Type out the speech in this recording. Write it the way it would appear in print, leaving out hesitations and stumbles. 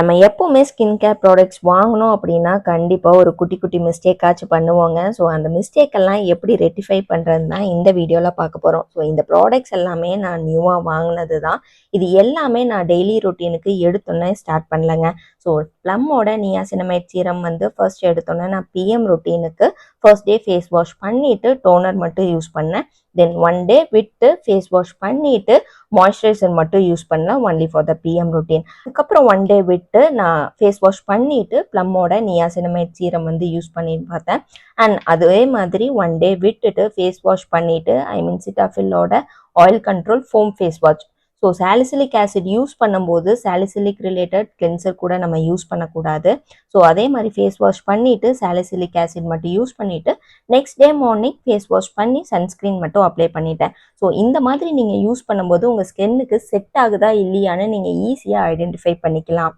நம்ம எப்பவுமே skin care products வாங்கணும் அப்படின்னா கண்டிப்பாக ஒரு குட்டி குட்டி மிஸ்டேக்காச்சும் பண்ணுவோங்க. ஸோ அந்த மிஸ்டேக் எல்லாம் எப்படி ரெக்டிஃபை பண்ணுறதுன்னு தான் இந்த வீடியோவில் பார்க்க போகிறோம். ஸோ இந்த ப்ராடக்ட்ஸ் எல்லாமே நான் நியூவாக வாங்கினது தான். இது எல்லாமே நான் டெய்லி ரொட்டீனுக்கு எடுத்தோன்னே ஸ்டார்ட் பண்ணலைங்க. ஸோ ப்ளம்மோட நியாசினமைட் சீரம் வந்து ஃபர்ஸ்ட் எடுத்தோன்னே நான் பிஎம் ரொட்டீனுக்கு ஃபர்ஸ்ட் டே ஃபேஸ் வாஷ் பண்ணிவிட்டு டோனர் மட்டும் யூஸ் பண்ணேன். தென் 1 டே விட்டு ஃபேஸ் வாஷ் பண்ணிவிட்டு மாய்ஸ்சரைசர் மட்டும் யூஸ் பண்ணேன் only for the PM routine. அதுக்கப்புறம் 1 டே விட்டு நான் ஃபேஸ் வாஷ் பண்ணிவிட்டு ப்ளம்மோட நியாசினமைட் சீரம் வந்து யூஸ் பண்ணி பார்த்தேன். அண்ட் அதே மாதிரி 1 டே விட்டுட்டு ஃபேஸ் வாஷ் பண்ணிவிட்டு சிட்டாஃபில்லோட oil control foam face wash. So salicylic acid use பண்ணும்போது சாலிசிலிக் ரிலேட்டட் கிளென்சர் கூட நம்ம யூஸ் பண்ணக்கூடாது. ஸோ அதே மாதிரி ஃபேஸ் வாஷ் பண்ணிவிட்டு சாலிசிலிக் ஆசிட் மட்டும் யூஸ் பண்ணிவிட்டு next day morning face wash பண்ணி சன்ஸ்க்ரீன் மட்டும் அப்ளை பண்ணிட்டேன். ஸோ இந்த மாதிரி நீங்கள் யூஸ் பண்ணும்போது உங்கள் ஸ்கின்னுக்கு செட் ஆகுதா இல்லையான்னு நீங்கள் ஈஸியாக ஐடென்டிஃபை பண்ணிக்கலாம்.